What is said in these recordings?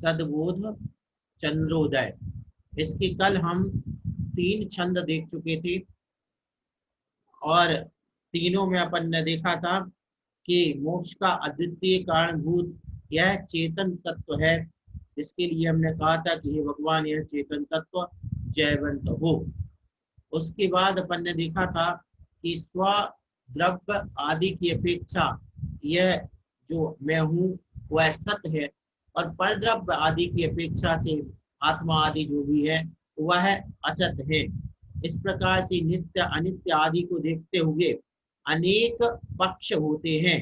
सद्बोध, चंद्रोदय। इसके कल हम 3 छंद देख चुके थे और तीनों में अपन ने देखा था कि मोक्ष का अद्वितीय कारणभूत यह चेतन तत्व है। इसके लिए हमने कहा था कि हे भगवान यह चेतन तत्व जयवंत हो। उसके बाद अपन ने देखा था कि स्व द्रव्य आदि की अपेक्षा यह जो मैं हूँ वह सत्य है, और परद्रव्य आदि की अपेक्षा से आत्मा आदि जो भी है वह असत है। इस प्रकार से नित्य अनित्य आदि को देखते हुए अनेक पक्ष होते हैं।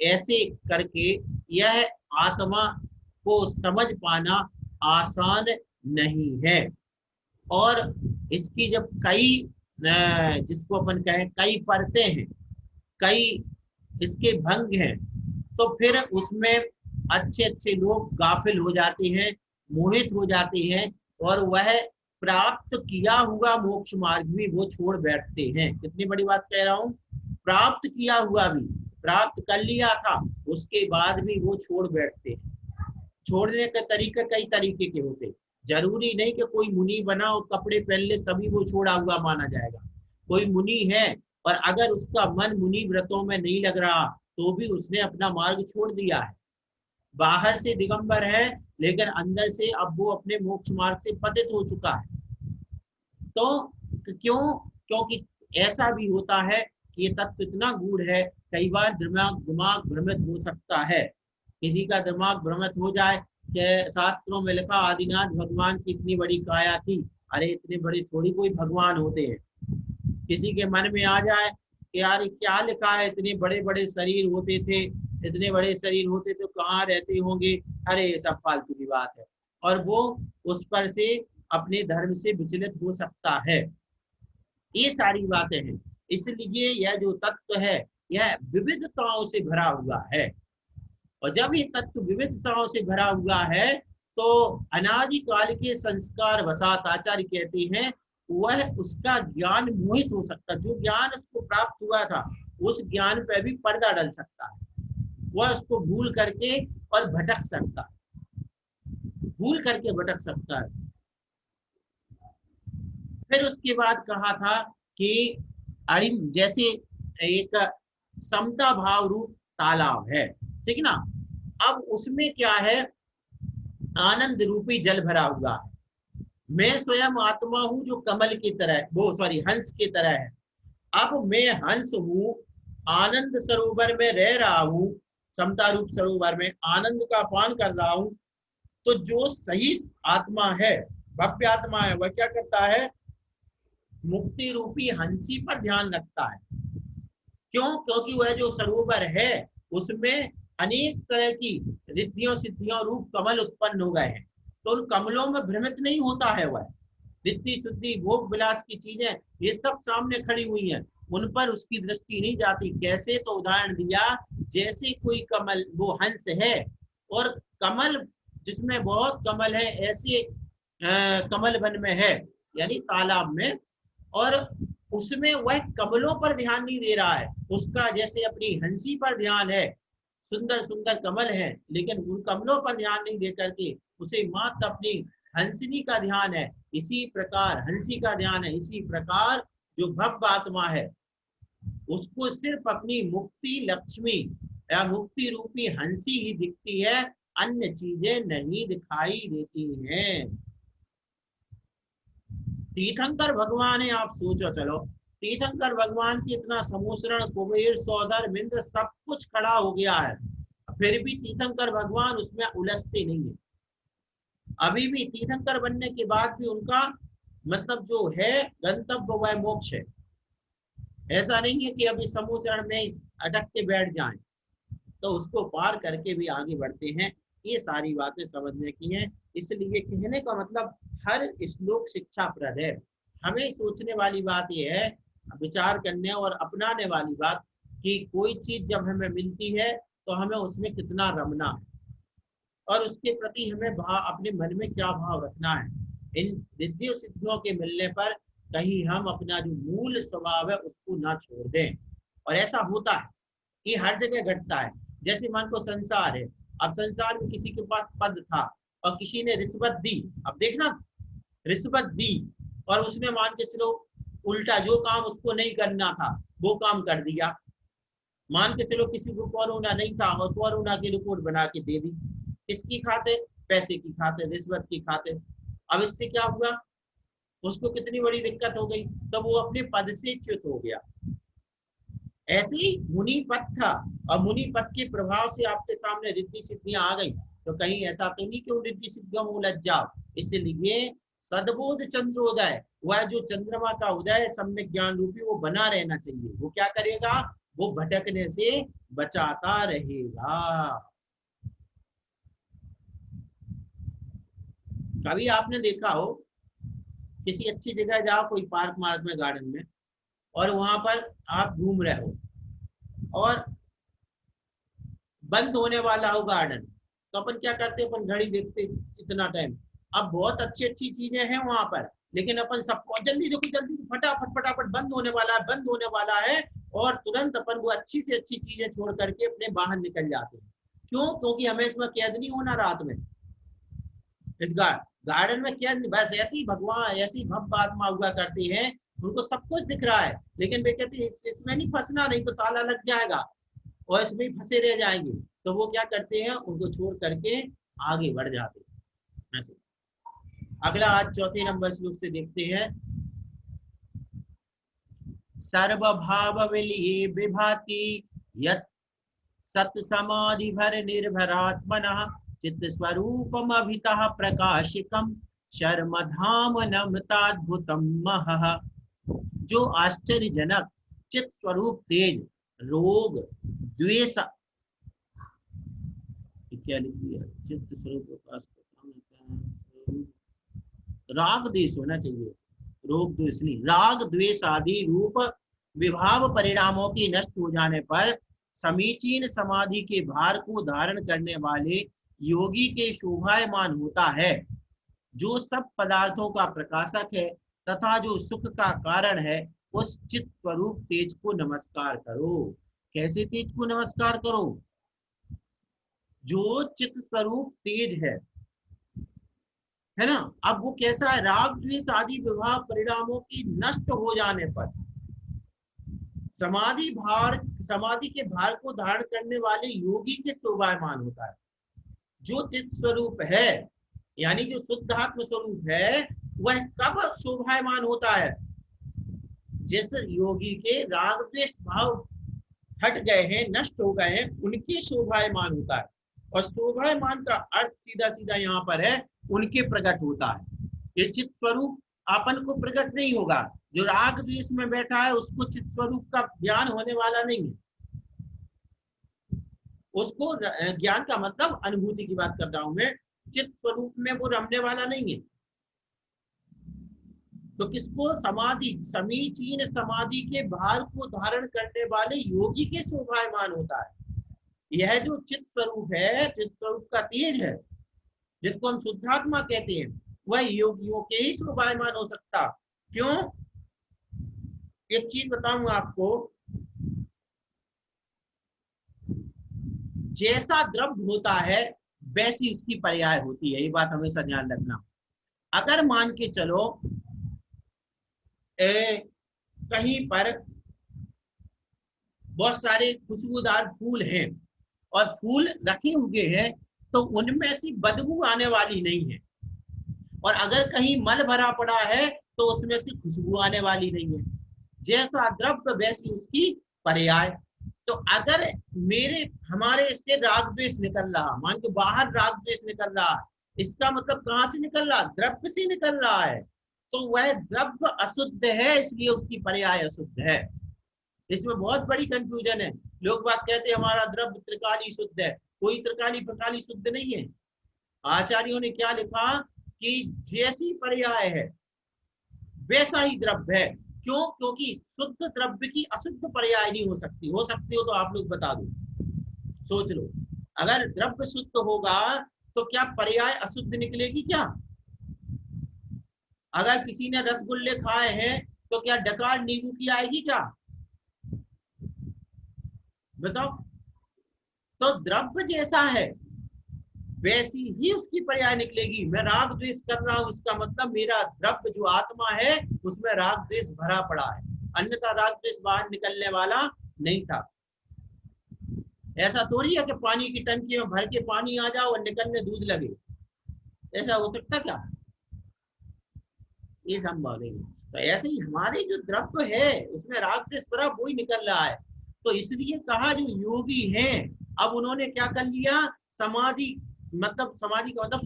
ऐसे करके यह आत्मा को समझ पाना आसान नहीं है। और इसकी जब कई जिसको अपन कहें कई परतें हैं, कई इसके भंग हैं, तो फिर उसमें अच्छे अच्छे लोग गाफिल हो जाते हैं, मोहित हो जाते हैं, और वह प्राप्त किया हुआ मोक्ष मार्ग भी वो छोड़ बैठते हैं। कितनी बड़ी बात कह रहा हूँ, प्राप्त किया हुआ भी, प्राप्त कर लिया था उसके बाद भी वो छोड़ बैठते हैं। छोड़ने के तरीके कई तरीके के होते, जरूरी नहीं कि कोई मुनि बना और कपड़े पहन ले तभी वो छोड़ा हुआ माना जाएगा। कोई मुनि है और अगर उसका मन मुनि व्रतों में नहीं लग रहा तो भी उसने अपना मार्ग छोड़ दिया है। बाहर से दिगंबर है लेकिन अंदर से अब वो अपने मोक्ष मार्ग से पतित हो चुका है। तो क्योंकि ऐसा भी होता है कि ये तत्व इतना गूढ़ है, कई बार दिमाग भ्रमित हो सकता है। किसी का दिमाग भ्रमित हो जाए कि शास्त्रों में लिखा आदिनाथ भगवान की इतनी बड़ी काया थी, अरे इतने बड़े थोड़ी कोई भगवान होते हैं। किसी के मन में आ जाए कि यार क्या लिखा है, इतने बड़े बड़े शरीर होते थे, इतने बड़े शरीर होते तो कहाँ रहते होंगे, अरे ये सब फालतू की बात है, और वो उस पर से अपने धर्म से विचलित हो सकता है। ये सारी बातें हैं। इसलिए यह जो तत्व है यह विविधताओं से भरा हुआ है, और जब ये तत्व विविधताओं से भरा हुआ है तो अनादिकाल के संस्कार वसात आचार्य कहते हैं वह उसका ज्ञान मोहित हो सकता है। जो ज्ञान उसको प्राप्त हुआ था उस ज्ञान पर भी पर्दा डल सकता है, वह उसको भूल करके और भटक सकता है, भूल करके भटक सकता है। फिर उसके बाद कहा था कि अरिम जैसे एक समता भाव रूप तालाब है, ठीक ना। अब उसमें क्या है, आनंद रूपी जल भरा हुआ है। मैं स्वयं आत्मा हूं जो कमल की तरह, वो सॉरी हंस की तरह है। अब मैं हंस हूं, आनंद सरोवर में रह रहा हूं, समता रूप सरोवर में आनंद का पान कर रहा हूं। तो जो सही आत्मा है, भव्य आत्मा है, वह क्या करता है, मुक्ति रूपी हंसी पर ध्यान रखता है। क्यों? क्योंकि वह जो सरोवर है उसमें अनेक तरह की रिद्धियों सिद्धियों रूप कमल उत्पन्न हो गए हैं, तो उन कमलों में भ्रमित नहीं होता है। वह रिद्धि शुद्धि भोग विलास की चीजें ये सब सामने खड़ी हुई हैं, उन पर उसकी दृष्टि नहीं जाती। कैसे? तो उदाहरण दिया, जैसे कोई कमल, वो हंस है और कमल जिसमें बहुत कमल है, ऐसे कमल वन में है, यानी तालाब में, और उसमें वह कमलों पर ध्यान नहीं दे रहा है, उसका जैसे अपनी हंसी पर ध्यान है। सुंदर सुंदर कमल है लेकिन उन कमलों पर ध्यान नहीं दे करके उसे मात्र अपनी हंसनी का ध्यान है, इसी प्रकार हंसी का ध्यान है। इसी प्रकार जो भव्य आत्मा है उसको सिर्फ अपनी मुक्ति लक्ष्मी या मुक्ति रूपी हंसी ही दिखती है, अन्य चीजें नहीं दिखाई देती हैं। तीर्थंकर भगवान है, आप सोचो, चलो तीर्थंकर भगवान की इतना समोसरण कुबेर सौदर मिंद्र सब कुछ खड़ा हो गया है, फिर भी तीर्थंकर भगवान उसमें उलझते नहीं है। अभी भी तीर्थंकर बनने के बाद भी उनका मतलब जो है गंतव्य वह मोक्ष है। ऐसा नहीं है कि अभी समोसरण में अटक के बैठ जाएं, तो उसको पार करके भी आगे बढ़ते हैं। ये सारी बातें समझने की हैं। इसलिए कहने का मतलब हर श्लोक शिक्षाप्रद है। हमें सोचने वाली बात यह है, विचार करने और अपनाने वाली बात, कि कोई चीज जब हमें मिलती है तो हमें उसमें कितना रमना है और उसके प्रति हमें भाव, अपने मन में क्या भाव रखना है। इन रिद्धियों सिद्धियों के मिलने पर कहीं हम अपना जो मूल स्वभाव है उसको ना छोड़ दें। और ऐसा होता है, ये हर जगह घटता है। जैसे मान को संसार है, अब संसार में किसी के पास पद था और किसी ने रिश्वत दी, अब देखना रिश्वत दी और उसने मान के चलो उल्टा जो काम उसको नहीं करना था वो काम कर दिया। मान के चलो किसी को कोरोना नहीं था और कोरोना की रिपोर्ट बना के दे दी, किसकी खातिर? पैसे की खातिर, रिश्वत की खातिर। अब इससे क्या हुआ? उसको कितनी बड़ी दिक्कत हो गई, तो वो अपने पद से च्युत हो गया। ऐसे ही मुनि पद था और मुनि पद के प्रभाव से आपके सामने रिद्धि सिद्धियां आ गई, तो कहीं ऐसा तो नहीं कि वो रिद्धि सिद्धियों में उलझ जाओ। इसलिए सद्बोध चंद्रोदय, वह जो चंद्रमा का उदय सम्यक ज्ञान रूपी वो बना रहना चाहिए। वो क्या करेगा? वो भटकने से बचाता रहेगा। कभी आपने देखा हो किसी अच्छी जगह जाओ, कोई पार्क मार्क में, गार्डन में, और वहां पर आप घूम रहे हो और बंद होने वाला हो गार्डन, तो अपन क्या करते हैं? अपन घड़ी देखते इतना टाइम। अब बहुत अच्छी अच्छी चीजें हैं वहां पर, लेकिन अपन सबको जल्दी देखो, जल्दी फटाफट फटाफट, बंद होने वाला है, बंद होने वाला है, और तुरंत अपन वो अच्छी से अच्छी चीजें छोड़ करके अपने बाहर निकल जाते हैं। क्यों? क्योंकि हमें इसमें कैद नहीं होना रात में, इस गार्डन में कैद नहीं। बस ऐसी भगवान, ऐसी भव्य आत्मा हुआ करती है, उनको सब कुछ दिख रहा है, लेकिन वे कहती है इसमें नहीं फंसना, नहीं तो ताला लग जाएगा और इसमें ही फंसे रह जाएंगे। तो वो क्या करते हैं? उनको छोड़ करके आगे बढ़ जाते हैं। ऐसे अगला आज चौथे नंबर श्लोक से देखते हैं। सर्वभाव विलिये विभाति यत् सत समाधि भर निर्भरात्मनः चित्त स्वरूपम अभितः प्रकाशिकम शर्मधाम नमताद्भुतम महः। जो आश्चर्यजनक चित्त स्वरूप तेज, रोग द्वेष, क्या लिख दिया? चित्त स्वरूप राग द्वेष होना चाहिए, रोग द्वेष नहीं, राग द्वेष आदि रूप विभाव परिणामों की नष्ट हो जाने पर समीचीन समाधि के भार को धारण करने वाले योगी के शोभायमान होता है, जो सब पदार्थों का प्रकाशक है तथा जो सुख का कारण है। उस चित्त स्वरूप तेज को नमस्कार करो। कैसे तेज को नमस्कार करो? जो चित्त स्वरूप तेज है ना, अब वो कैसा है? राग द्वेष आदि विभाव परिणामों की नष्ट हो जाने पर समाधि के भार को धारण करने वाले योगी के शोभायमान होता है। जो चित्त स्वरूप है, यानी जो शुद्ध आत्म स्वरूप है, वह कब शोभायमान होता है? जिस योगी के राग द्वेष भाव हट गए हैं, नष्ट हो गए हैं, उनके शोभायमान होता है। और शोभायमान का अर्थ सीधा सीधा यहाँ पर है, उनके प्रकट होता है। ये चित्त स्वरूप आपन को प्रकट नहीं होगा। जो राग द्वेष में बैठा है उसको चित्त स्वरूप का ज्ञान होने वाला नहीं है। उसको ज्ञान का मतलब अनुभूति की बात कर रहा हूं मैं, चित्त स्वरूप में वो रमने वाला नहीं है। तो किसको? समाधि, समीचीन समाधि के भार को धारण करने वाले योगी के शोभायमान होता है। यह जो चित्त स्वरूप है, चित्त स्वरूप का तेज है, जिसको हम शुद्धात्मा कहते हैं, वह योगियों के ही शोभायमान हो सकता। क्यों? एक चीज बताऊंगा आपको, जैसा द्रव्य होता है वैसी उसकी पर्याय होती है, ये बात हमेशा ध्यान रखना। अगर मान के चलो कहीं पर बहुत सारे खुशबूदार फूल हैं और फूल रखे हुए हैं, तो उनमें से बदबू आने वाली नहीं है, और अगर कहीं मल भरा पड़ा है तो उसमें से खुशबू आने वाली नहीं है। जैसा द्रव्य वैसी उसकी पर्याय। तो अगर हमारे इससे राग द्वेष निकल रहा, मान के बाहर राग द्वेष निकल रहा, इसका मतलब कहां से निकल रहा? द्रव्य से निकल रहा है। तो वह द्रव्य अशुद्ध है, इसलिए उसकी पर्याय अशुद्ध है। इसमें बहुत बड़ी कंफ्यूजन है। लोग बात कहते हैं हमारा द्रव्य त्रिकाली शुद्ध है, कोई त्रिकाली प्रकाली शुद्ध नहीं है। आचार्यों ने क्या लिखा कि जैसी पर्याय है वैसा ही द्रव्य है। क्यों? क्योंकि शुद्ध द्रव्य की अशुद्ध पर्याय नहीं हो सकती। हो सकती हो तो आप लोग बता दो, सोच लो। अगर द्रव्य शुद्ध होगा तो क्या पर्याय अशुद्ध निकलेगी क्या? अगर किसी ने रसगुल्ले खाए हैं तो क्या डकार नींबू की आएगी क्या? बताओ। तो द्रव्य जैसा है वैसी ही उसकी पर्याय निकलेगी। मैं राग द्वेष कर रहा हूं, इसका मतलब मेरा द्रव्य जो आत्मा है उसमें राग द्वेष भरा पड़ा है, अन्यथा राग द्वेष बाहर निकलने वाला नहीं था। ऐसा थोड़ी है कि पानी की टंकी में भर के पानी आ जाओ और निकलने दूध लगे, ऐसा हो सकता क्या? ये संभव नहीं। तो ऐसे ही हमारे जो द्रव्य है उसमें राग द्वेष भरा वो ही निकल रहा है। तो इसलिए कहा जो योगी हैं, अब उन्होंने क्या कर लिया, समाधि, मतलब समाधि का मतलब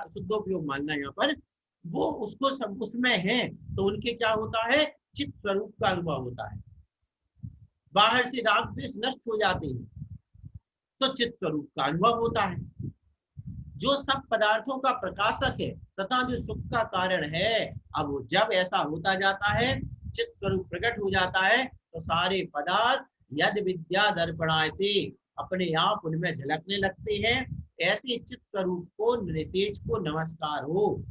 शुद्धोपयोग मानना यहाँ पर, वो उसको सब उसमें है, तो उनके क्या होता है, चित्त स्वरूप का अनुभव होता है। बाहर से राग द्वेष नष्ट हो जाते हैं तो चित्त स्वरूप का अनुभव होता है, जो सब पदार्थों का प्रकाशक है तथा जो सुख का कारण है। अब जब ऐसा होता जाता है, चित्त स्वरूप प्रकट हो जाता है, तो सारे पदार्थ यद विद्या दर्पणायते, अपने आप उनमें झलकने लगते हैं। ऐसे चित्त स्वरूप को, नितेज को नमस्कार हो।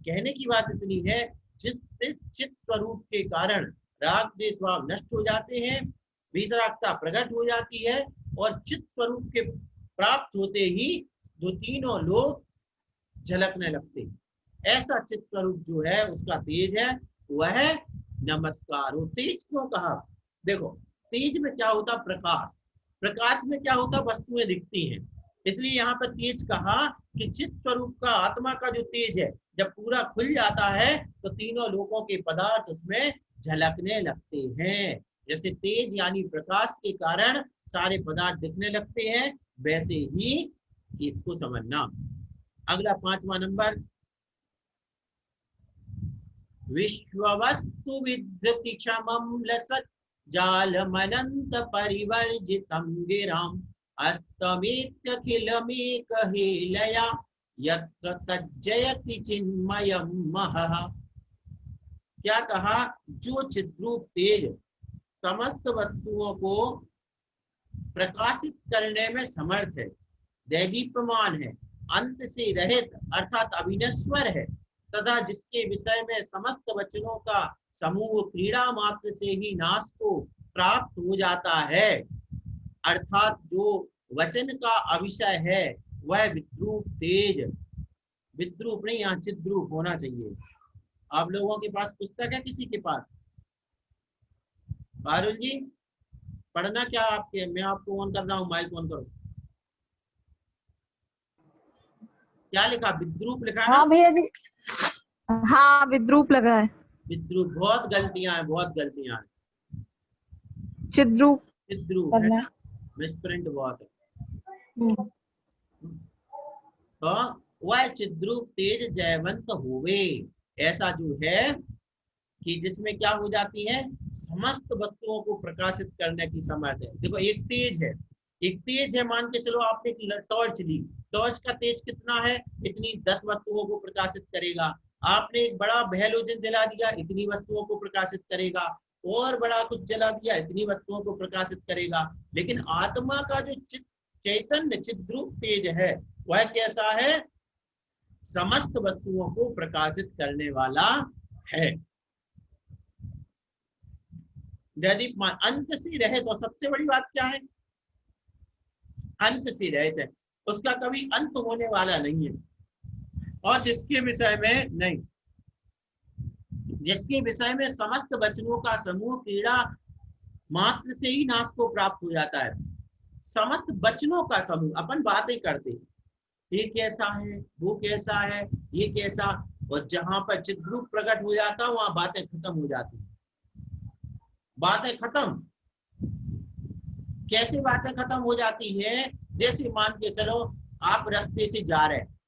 कहने की बात इतनी है, चित्त स्वरूप के कारण राग द्वेष भाव नष्ट हो जाते हैं, वितरागता प्रकट हो जाती है, और चित्त स्वरूप के प्राप्त होते ही दो तीनों लोग झलकने लगते हैं। ऐसा चित्त स्वरूप जो है उसका तेज है, वह नमस्कार हो। तेज क्यों कहा? देखो, तेज में क्या होता, प्रकाश, प्रकाश में क्या होता, वस्तुएं दिखती हैं, इसलिए यहाँ पर तेज कहा कि चित्त स्वरूप का, आत्मा का जो तेज है जब पूरा खुल जाता है तो तीनों लोगों के पदार्थ उसमें झलकने लगते हैं। जैसे तेज यानी प्रकाश के कारण सारे पदार्थ दिखने लगते हैं, वैसे ही इसको समझना। अगला 5वां नंबर, विश्ववस्तु विधृति क्षमं लसत् जालमनंत परिवर्जितं गिराम् अस्तमेत्यखिलमेक हेलया यत्र तज्जयति चिन्मयं महः। क्या कहा, जो चिद्रूप तेज समस्त वस्तुओं को प्रकाशित करने में समर्थ है, दैदीप्यमान है, अंत से रहित अर्थात अविनश्वर है, तथा जिसके विषय में समस्त वचनों का समूह क्रीड़ा मात्र से ही नाश को प्राप्त हो जाता है, अर्थात जो वचन का अविषय है वह विद्रूप तेज, विद्रूप नहीं, यहाँ चिद्रूप होना चाहिए। आप लोगों के पास पुस्तक है किसी के पास? पारुल जी, पढ़ना क्या आपके, मैं आपको ऑन कर रहा हूँ, माइक ऑन करो। क्या लिखा, विद्रूप लिखा है ना? हाँ भैया जी, हाँ विद्रूप लगा है। विद्रूप, बहुत गलतियां हैं, बहुत गलतियां हैं। चिद्रूप चिद्रूप है करना ना, मिसप्रिंट बहुत है। है। तो वह चिद्रूप तेज जयवंत होवे, ऐसा जो है कि जिसमें क्या हो जाती है, समस्त वस्तुओं को प्रकाशित करने की समर्थ है। देखो, एक तेज है, एक तेज है, मान के चलो आपने एक टॉर्च ली, टॉर्च का तेज कितना है, इतनी 10 वस्तुओं को प्रकाशित करेगा। आपने एक बड़ा हैलोजन जला दिया, इतनी वस्तुओं को प्रकाशित करेगा, और बड़ा कुछ जला दिया, इतनी वस्तुओं को प्रकाशित करेगा। लेकिन आत्मा का जो चैतन्य चिद्रूप तेज है, वह कैसा है, समस्त वस्तुओं को प्रकाशित करने वाला है। जयदीप, अंत से रहित, और सबसे बड़ी बात क्या है, अंत से रहित है, उसका कभी अंत होने वाला नहीं है, और जिसके विषय में नहीं, जिसके विषय में समस्त वचनों का समूह क्रीड़ा मात्र से ही नाश को प्राप्त हो जाता है। समस्त वचनों का समूह, अपन बातें करते हैं, ये कैसा है, वो कैसा है, ये कैसा, और जहां पर चिद्रूप प्रकट हो जाता है वहां बातें खत्म हो जाती है। बातें खत्म, कैसे बातें खत्म हो जाती है, जैसे मान के चलो आप रास्ते से जा रहे हैं,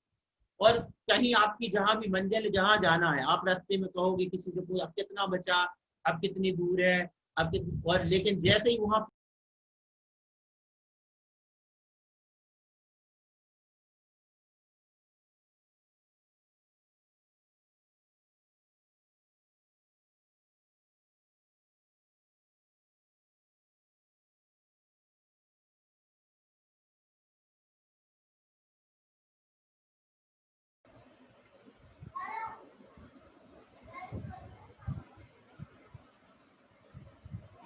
और कहीं आपकी जहां भी मंजिल, जहां जाना है, आप रास्ते में कहोगे किसी से, कोई अब कितना बचा, अब कितनी दूर है, अब और लेकिन जैसे ही वहां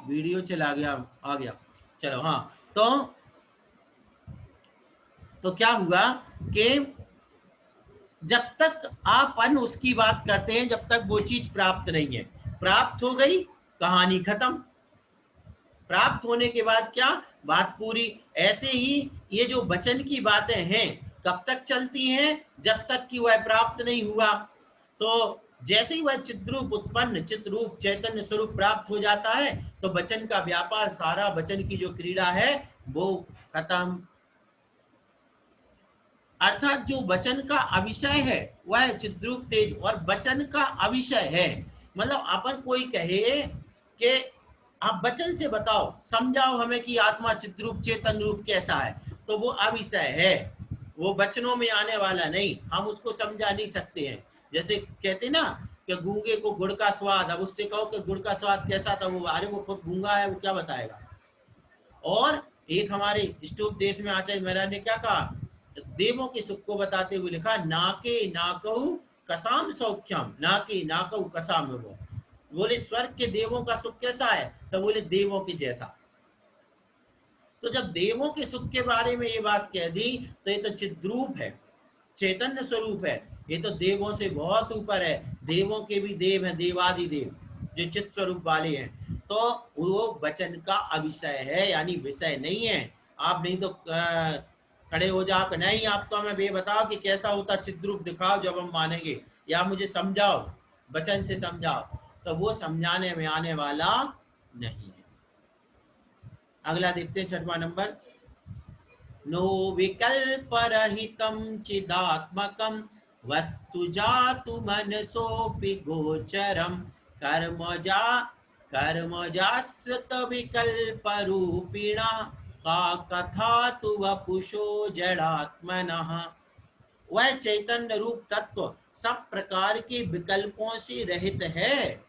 वीडियो चला गया, आ गया, चलो हाँ। तो तो क्या हुआ कि जब तक आप अन उसकी बात करते हैं जब तक वो चीज प्राप्त नहीं है, प्राप्त हो गई कहानी खत्म, प्राप्त होने के बाद क्या बात पूरी। ऐसे ही ये जो वचन की बातें हैं कब तक चलती हैं, जब तक कि वह प्राप्त नहीं हुआ। तो जैसे ही वह चिद्रूप उत्पन्न, चित्रूप चैतन्य स्वरूप प्राप्त हो जाता है तो वचन का व्यापार, सारा वचन की जो क्रीड़ा है वो खत्म। अर्थात जो वचन का अविषय है वह चिद्रूप तेज, और वचन का अविषय है मतलब अपन कोई कहे कि आप वचन से बताओ, समझाओ हमें कि आत्मा चिद्रूप चेतन रूप कैसा है, तो वो अविषय है, वो वचनों में आने वाला नहीं, हम उसको समझा नहीं सकते हैं। जैसे कहते ना कि गूंगे को गुड़ का स्वाद, अब उससे कहो कि गुड़ का स्वाद कैसा था, वो अरे वो खुद गूंगा है, वो क्या बताएगा। और एक हमारे इष्टोप देश में आचार्य महाराज ने क्या कहा, देवों के सुख को बताते हुए लिखा, नाके नाकऊ कसाम सौख्यम, नाके नाकऊ कसाम। वो बोले स्वर्ग के देवों का सुख कैसा है, तो बोले देवों के जैसा। तो जब देवों के सुख के बारे में ये बात कह दी तो ये तो चिद्रूप है, चैतन्य स्वरूप है, ये तो देवों से बहुत ऊपर है, देवों के भी देव हैं, देवादि देव जो चित स्वरूप वाले हैं। तो वो वचन का अविषय है, यानी विषय नहीं है। आप नहीं तो खड़े हो जाओ, नहीं आप तो हमें ये बताओ कि कैसा होता चिद्रूप दिखाओ जब हम मानेंगे, या मुझे समझाओ, वचन से समझाओ, तो वो समझाने में आने वाला नहीं है। अगला देखते हैं 6वां नंबर, नो विकल्प रहितम चिदात्मकम वस्तु जातु मनसोपि गोचरम कर्मजाश्रित विकल्प रूपिणा का कथा तु वपुषो जड़ात्मनः। वह चैतन्य रूप तत्व सब प्रकार के विकल्पों से रहित है,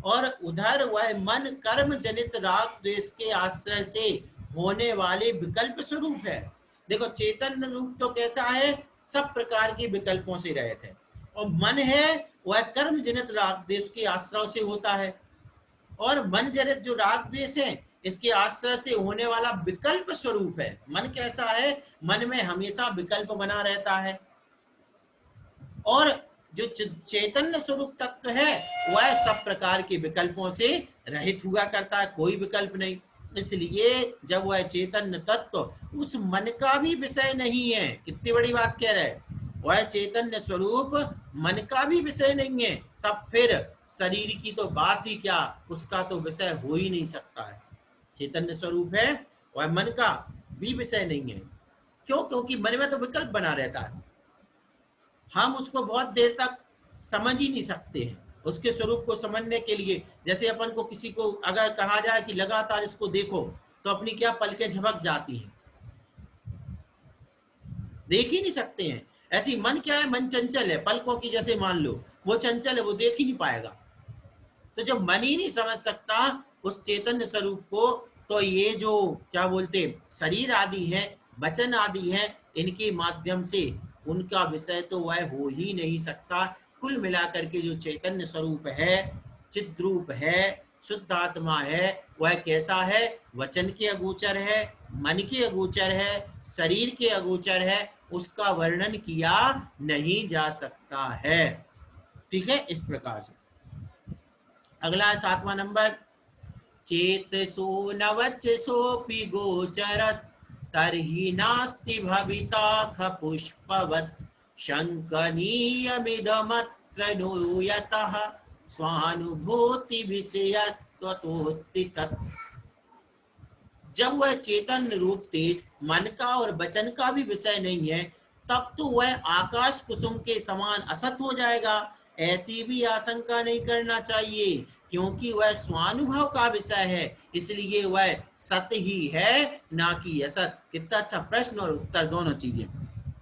और उधर वह मन कर्म जनित राग द्वेष के आश्रय से होने वाले विकल्प स्वरूप है। देखो चैतन्य रूप तो कैसा है, सब प्रकार के विकल्पों से रहित है, और मन है वह कर्म जनित राग द्वेष के आश्रय से होता है, और मन जनित जो राग द्वेष है इसके आश्रय से होने वाला विकल्प स्वरूप है। मन कैसा है, मन में हमेशा विकल्प बना रहता है, और जो चैतन्य स्वरूप तत्व है वह सब प्रकार के विकल्पों से रहित हुआ करता है, कोई विकल्प नहीं। इसलिए जब वह चैतन्य तत्व उस मन का भी विषय नहीं है, कितनी बड़ी बात कह रहे हैं, वह चैतन्य स्वरूप मन का भी विषय नहीं है, तब फिर शरीर की तो बात ही क्या, उसका तो विषय हो ही नहीं सकता है। चैतन्य स्वरूप है, वह मन का भी विषय नहीं है। क्यों? क्योंकि मन में तो विकल्प बना रहता है, हम उसको बहुत देर तक समझ ही नहीं सकते हैं। उसके स्वरूप को समझने के लिए, जैसे अपन को किसी को अगर कहा जाए कि लगातार इसको देखो, तो अपनी क्या पलकें झपक जाती हैं, देख ही नहीं सकते हैं। ऐसी मन क्या है, मन चंचल है, पलकों की जैसे मान लो वो चंचल है, वो देख ही नहीं पाएगा। तो जब मन ही नहीं समझ सकता उस चैतन्य स्वरूप को, तो ये जो क्या बोलते शरीर आदि है, वचन आदि है, इनके माध्यम से उनका विषय तो वह हो ही नहीं सकता। कुल मिलाकर के जो चैतन्य स्वरूप है, चिद्रूप है, शुद्ध आत्मा है, वह कैसा है, वचन के अगोचर है, मन के अगोचर है, शरीर के अगोचर है, उसका वर्णन किया नहीं जा सकता है। ठीक है, इस प्रकार से। अगला 7वां नंबर, चेतसो नवचसोऽपि गोचरस् तर्हि नास्ति भविता खपुष्पवत् शङ्कनीयमिदमत्र नो यतः स्वानुभूति विषयस्त्वतोऽस्ति तत्। जब वह चेतन रूप तेज मन का और वचन का भी विषय नहीं है, तब तो वह आकाश कुसुम के समान असत हो जाएगा। ऐसी भी आशंका नहीं करना चाहिए, क्योंकि वह स्वानुभव का विषय है, इसलिए वह सत ही है, ना कि असत। कितना अच्छा प्रश्न और उत्तर दोनों चीजें।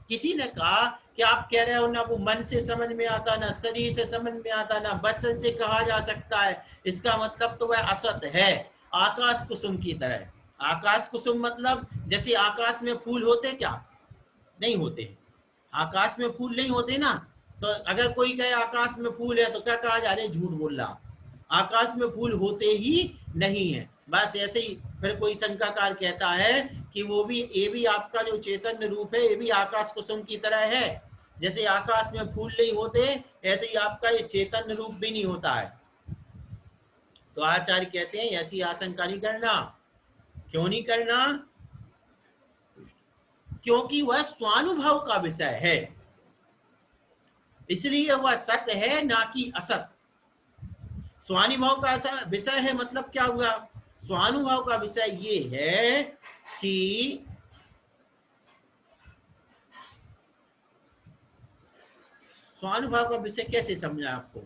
किसी ने कहा कि आप कह रहे हो ना वो मन से समझ में आता, ना शरीर से समझ में आता, ना वचन से कहा जा सकता है, इसका मतलब तो वह असत है, आकाश कुसुम की तरह। आकाश कुसुम मतलब जैसे आकाश में फूल होते क्या, नहीं होते हैं, आकाश में फूल नहीं होते ना। तो अगर कोई कहे आकाश में फूल है तो क्या कहा जा रहा है, झूठ बोल रहा। आकाश में फूल होते ही नहीं है। बस ऐसे ही फिर कोई शंकाकार कहता है कि ये भी आपका जो चैतन्य रूप है ये भी आकाश कुसुम की तरह है, जैसे आकाश में फूल नहीं होते ऐसे ही आपका ये चैतन्य रूप भी नहीं होता है। तो आचार्य कहते हैं ऐसी आशंका नहीं करना। क्यों नहीं करना? क्योंकि वह स्वानुभव का विषय है, इसलिए वह सत्य है ना कि असत। स्वानुभव का विषय है मतलब क्या हुआ? स्वानुभव का विषय ये है कि स्वानुभव का विषय कैसे समझा आपको?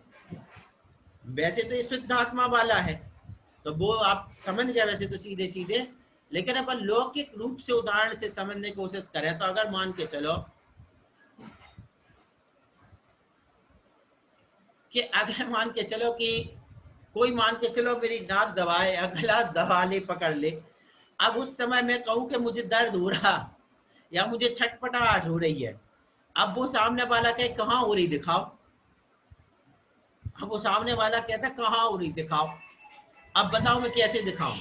वैसे तो ये शुद्ध आत्मा वाला है तो वो आप समझ गए वैसे तो सीधे सीधे, लेकिन अपन लौकिक रूप से उदाहरण से समझने की कोशिश करें तो अगर मान के चलो कि कोई मान के चलो मेरी नाक दबाए या गला दबा ले, पकड़ ले, अब उस समय मैं कहूं कि मुझे दर्द हो रहा या मुझे छटपटाहट हो रही है, अब वो सामने वाला कहे कहाँ हो रही दिखाओ, अब वो सामने वाला कहता कहाँ हो रही दिखाओ, अब बताओ मैं कैसे दिखाऊं?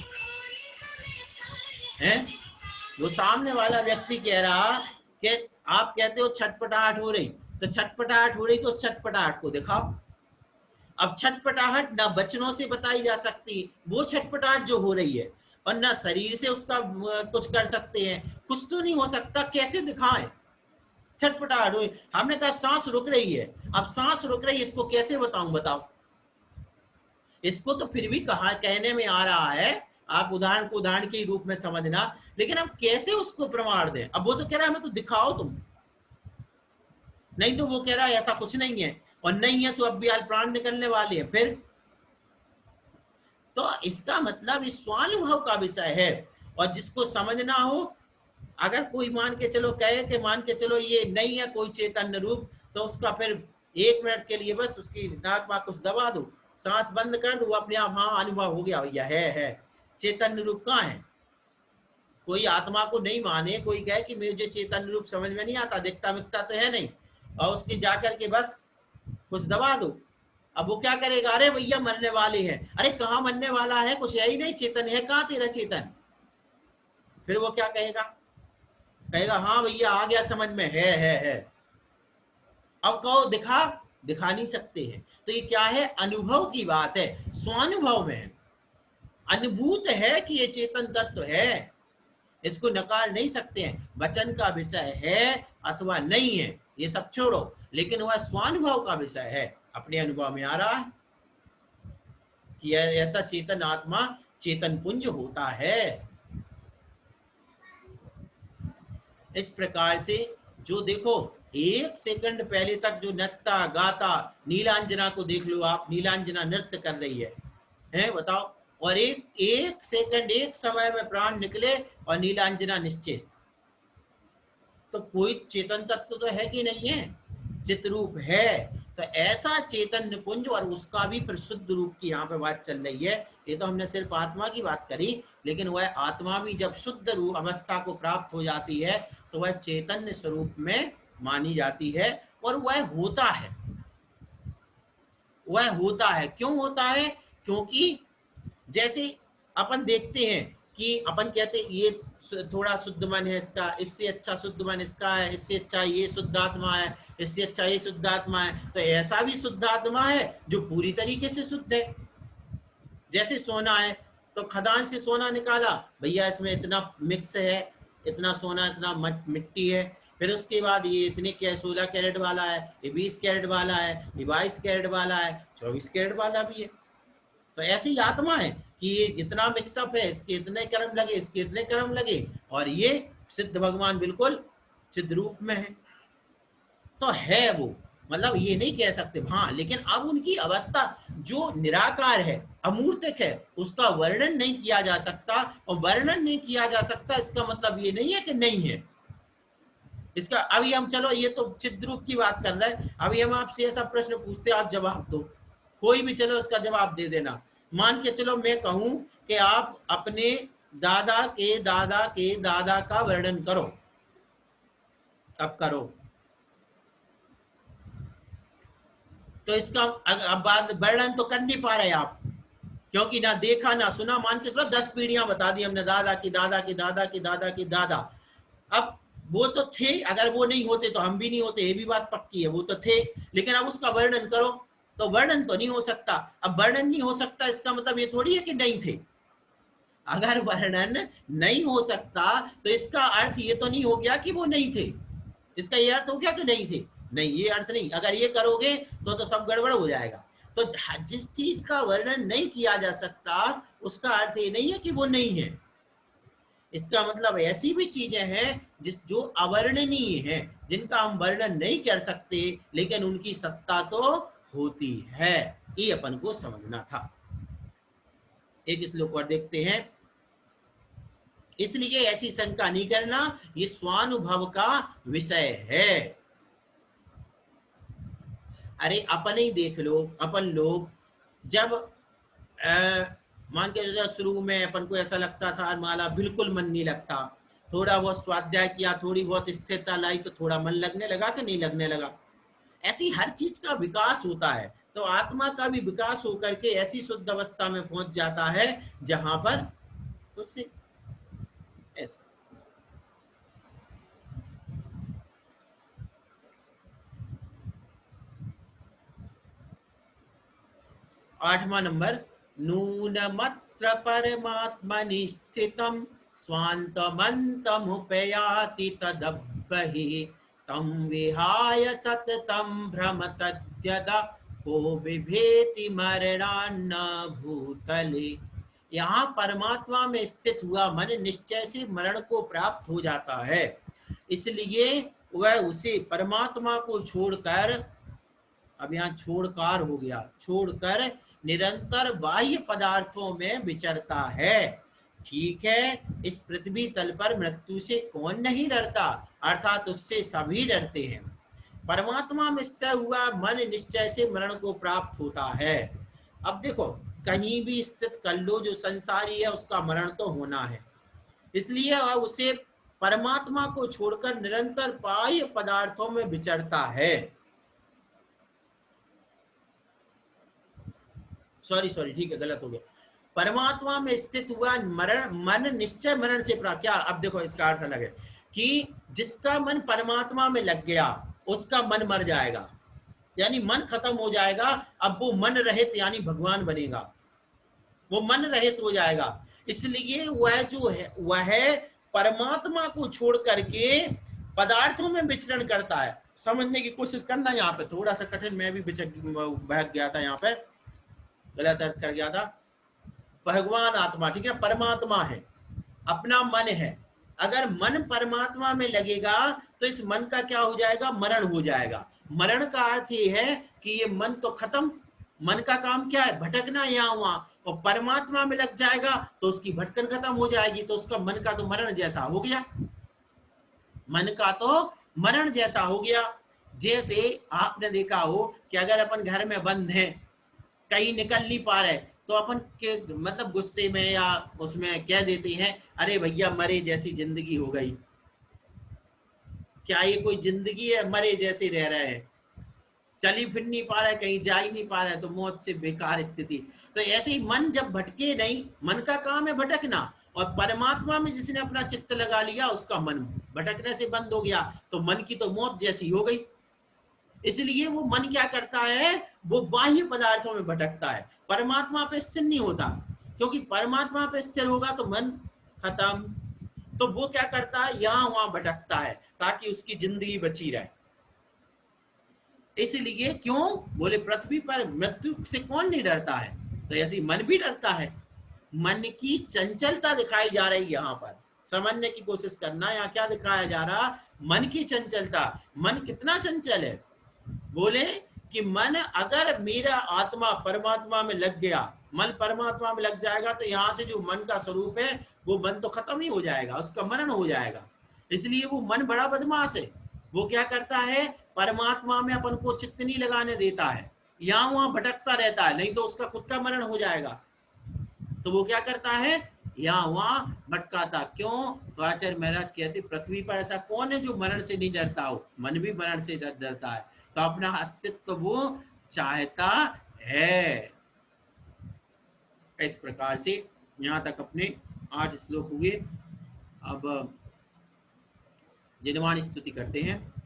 हैं? वो सामने वाला व्यक्ति कह रहा कि आप कहते हो छटपटाहट हो रही, तो छटपटाहट हो रही तो छटपटाहट को दिखाओ। अब छटपटाहट ना बचनों से बताई जा सकती, वो छटपटाहट जो हो रही है, और ना शरीर से उसका कुछ कर सकते हैं, कुछ तो नहीं हो सकता, कैसे दिखाएं? छटपटाहट हुई, हमने कहा सांस रुक रही है, अब सांस रुक रही है इसको कैसे बताऊं? बताओ। इसको तो फिर भी कहा कहने में आ रहा है, आप उदाहरण को उदाहरण के रूप में समझना, लेकिन हम कैसे उसको प्रमाण दें? अब वो तो कह रहा है हमें तो दिखाओ तुम, नहीं तो वो कह रहा है ऐसा कुछ नहीं है, और नहीं है सो अब भी प्राण निकलने वाले हैं। फिर तो इसका मतलब इस स्वानुभव का विषय है, और जिसको समझना हो, अगर कोई मान के चलो कहे कि मान के चलो ये नहीं है कोई चैतन्य रूप, तो उसका फिर 1 मिनट के लिए बस उसकी नाक में कुछ दबा दो, सांस बंद कर दो, वो अपने आप हाँ अनुभव हो गया भैया है चैतन्य रूप कहाँ है? कोई आत्मा को नहीं माने, कोई कहे कि मुझे चैतन्य रूप समझ में नहीं आता, दिखता मिखता तो है नहीं, और उसकी जाकर के बस कुछ दबा दो, अब वो क्या करेगा? अरे भैया मरने वाले हैं, अरे कहाँ मरने वाला है, कुछ है ही नहीं, चेतन है कहाँ तेरा चेतन? फिर वो क्या कहेगा? कहेगा हाँ भैया आ गया समझ में, है। अब कहो दिखा, दिखा नहीं सकते हैं। तो ये क्या है? अनुभव की बात है, स्वानुभव में अनुभूत है कि ये चेतन तत्व है, इसको नकार नहीं सकते हैं। वचन का विषय है अथवा नहीं है ये सब छोड़ो, लेकिन वह स्वानुभव का विषय है, अपने अनुभव में आ रहा है कि ऐसा चेतन आत्मा चेतन पुंज होता है। इस प्रकार से जो देखो 1 सेकंड पहले तक जो नचता गाता, नीलांजना को देख लो आप, नीलांजना नृत्य कर रही है बताओ, और एक सेकंड एक समय में प्राण निकले और नीलांजना निश्चित, तो कोई चेतन तत्व तो है कि नहीं है? चित्रूप है। तो ऐसा चेतन निपुंज, और उसका भी प्रशुद्ध रूप की यहाँ पे बात चल रही है। ये तो हमने सिर्फ आत्मा की बात करी, लेकिन वह आत्मा भी जब शुद्ध रूप अवस्था को प्राप्त हो जाती है तो वह चैतन्य स्वरूप में मानी जाती है, और वह होता है। वह होता है, क्यों होता है? क्योंकि जैसे अपन देखते हैं कि अपन कहते हैं ये थोड़ा शुद्ध मन है इसका, इससे अच्छा शुद्ध मन इसका है, इससे अच्छा ये शुद्ध आत्मा है, इससे अच्छा ये शुद्ध आत्मा है, तो ऐसा भी शुद्ध आत्मा है जो पूरी तरीके से शुद्ध है। जैसे सोना है, तो खदान से सोना निकाला, भैया इसमें इतना मिक्स है, इतना सोना इतना मिट्टी है, फिर उसके बाद ये इतने 16 कैरेट वाला है, ये 20 कैरेट वाला है, ये 22 कैरेट वाला है, 24 कैरेट वाला भी है। तो ऐसी आत्मा है कि ये इतना मिक्सअप है, इसके इतने कर्म लगे, इसके इतने कर्म लगे, और ये सिद्ध भगवान बिल्कुल सिद्ध रूप में है। तो है वो, मतलब ये नहीं कह सकते हाँ, लेकिन अब उनकी अवस्था जो निराकार है, अमूर्तिक है, उसका वर्णन नहीं किया जा सकता, और वर्णन नहीं किया जा सकता इसका मतलब ये नहीं है कि नहीं है। इसका अभी हम चलो ये तो चिद्र रूप की बात कर रहे हैं, अभी हम आपसे ऐसा प्रश्न पूछते आप जवाब दो, कोई भी चलो उसका जवाब दे देना। मान के चलो मैं कहूं कि आप अपने दादा के दादा के दादा का वर्णन करो, अब करो, तो इसका अब बात वर्णन तो कर नहीं पा रहे आप, क्योंकि ना देखा ना सुना, मान के चलो 10 पीढ़ियां बता दी हमने, दादा की दादा की दादा की दादा की दादा। अब वो तो थे, अगर वो नहीं होते तो हम भी नहीं होते, ये भी बात पक्की है, वो तो थे, लेकिन अब उसका वर्णन करो तो वर्णन तो नहीं हो सकता। अब वर्णन नहीं हो सकता इसका मतलब ये थोड़ी है कि नहीं थे। अगर वर्णन नहीं हो सकता तो इसका अर्थ ये तो नहीं हो गया कि वो नहीं थे, इसका ये अर्थ हो गया कि नहीं थे, नहीं ये अर्थ नहीं। अगर ये करोगे तो सब गड़बड़ हो जाएगा। तो जिस चीज का वर्णन नहीं किया जा सकता उसका अर्थ ये नहीं है कि वो नहीं है। इसका मतलब ऐसी भी चीजें हैं जो अवर्णनीय हैं, जिनका हम वर्णन नहीं कर सकते, लेकिन उनकी सत्ता तो होती है, ये अपन को समझना था। एक श्लोक और देखते हैं। इसलिए ऐसी शंका नहीं करना, ये स्वानुभव का विषय है। अरे अपन ही देख लो, अपन लोग जब मान के शुरू में अपन को ऐसा लगता था माला बिल्कुल मन नहीं लगता, थोड़ा बहुत स्वाध्याय किया, थोड़ी बहुत स्थिरता लाई तो थोड़ा मन लगने लगा कि नहीं लगने लगा। ऐसी हर चीज का विकास होता है, तो आत्मा का भी विकास होकर के ऐसी शुद्ध अवस्था में पहुंच जाता है जहां पर कुछ नहीं ऐसा। 8वां नंबर, नूनमत्र परमात्मनि स्थितं स्वान्तमन्तमुपयाति तदब्बहि तं विहाय सततं भ्रमतद्यदा को बिभेति मरणान्न भूतले। यहाँ परमात्मा में स्थित हुआ मन निश्चय से मरण को प्राप्त हो जाता है, इसलिए वह उसे परमात्मा को छोड़कर, अब यहाँ छोड़कार हो गया, छोड़कर निरंतर बाह्य पदार्थों में विचरता है। ठीक है, इस पृथ्वी तल पर मृत्यु से कौन नहीं डरता, अर्थात उससे सभी डरते हैं। परमात्मा में स्थित हुआ मन निश्चय से मरण को प्राप्त होता है। अब देखो, कहीं भी स्थित कर लो, जो संसारी है उसका मरण तो होना है, इसलिए उसे परमात्मा को छोड़कर निरंतर बाह्य पदार्थों में विचरता है। सॉरी ठीक है, गलत हो गया। परमात्मा में स्थित हुआ मरण, मन निश्चय मरण से प्राप्त। क्या, अब देखो इसका अर्थ अलग है कि जिसका मन परमात्मा में लग गया उसका मन मर जाएगा, यानी मन खत्म हो जाएगा। अब वो मन रहित यानी भगवान बनेगा, वो मन रहित हो जाएगा। इसलिए वह जो है वह परमात्मा को छोड़ करके पदार्थों में विचरण करता है। समझने की कोशिश करना, यहाँ पे थोड़ा सा कठिन, मैं भी बहक गया था, यहाँ पर गलत अर्थ कर गया था। भगवान आत्मा, ठीक है, परमात्मा है, अपना मन है। अगर मन परमात्मा में लगेगा तो इस मन का क्या हो जाएगा, मरण हो जाएगा। मरण का अर्थ ये है कि ये मन तो खत्म, मन का काम क्या है, भटकना यहाँ वहां, और परमात्मा में लग जाएगा तो उसकी भटकन खत्म हो जाएगी, तो उसका मन का तो मरण जैसा हो गया, मन का तो मरण जैसा हो गया। जैसे आपने देखा हो कि अगर अपन घर में बंद हैं, कहीं निकल नहीं पा रहे, तो अपन के मतलब गुस्से में या उसमें कह देते हैं, अरे भैया मरे जैसी जिंदगी हो गई। क्या ये कोई जिंदगी है, मरे जैसे रह रहे हैं, चली फिर नहीं पा रहा है, कहीं जा ही नहीं पा रहा है, तो मौत से बेकार स्थिति। तो ऐसे ही मन जब भटके नहीं, मन का काम है भटकना, और परमात्मा में जिसने अपना चित्त लगा लिया उसका मन भटकने से बंद हो गया, तो मन की तो मौत जैसी हो गई। इसलिए वो मन क्या करता है, वो बाह्य पदार्थों में भटकता है, परमात्मा पे स्थिर नहीं होता, क्योंकि परमात्मा पे स्थिर होगा तो मन खत्म। तो वो क्या करता है, यहां वहां भटकता है ताकि उसकी जिंदगी बची रहे। इसलिए क्यों बोले, पृथ्वी पर मृत्यु से कौन नहीं डरता है, तो ऐसी मन भी डरता है। मन की चंचलता दिखाई जा रही यहाँ पर, समझने की कोशिश करना। यहाँ क्या दिखाया जा रहा, मन की चंचलता। मन कितना चंचल है, बोले कि मन अगर मेरा आत्मा परमात्मा में लग गया, मन परमात्मा में लग जाएगा, तो यहाँ से जो मन का स्वरूप है वो मन तो खत्म ही हो जाएगा, उसका मरण हो जाएगा। इसलिए वो मन बड़ा बदमाश है, वो क्या करता है, परमात्मा में अपन को चित्त नहीं लगाने देता है, यहाँ वहां भटकता रहता है, नहीं तो उसका खुद का मरण हो जाएगा। तो वो क्या करता है, यहाँ वहां भटकाता। क्यों, तो आचार्य महाराज कहते, पृथ्वी पर ऐसा कौन है जो मरण से नहीं डरता हो, मन भी मरण से डरता है, तो अपना अस्तित्व वो चाहता है। इस प्रकार से यहाँ तक अपने 8 श्लोक हुए। अब जिनवान स्तुति करते हैं।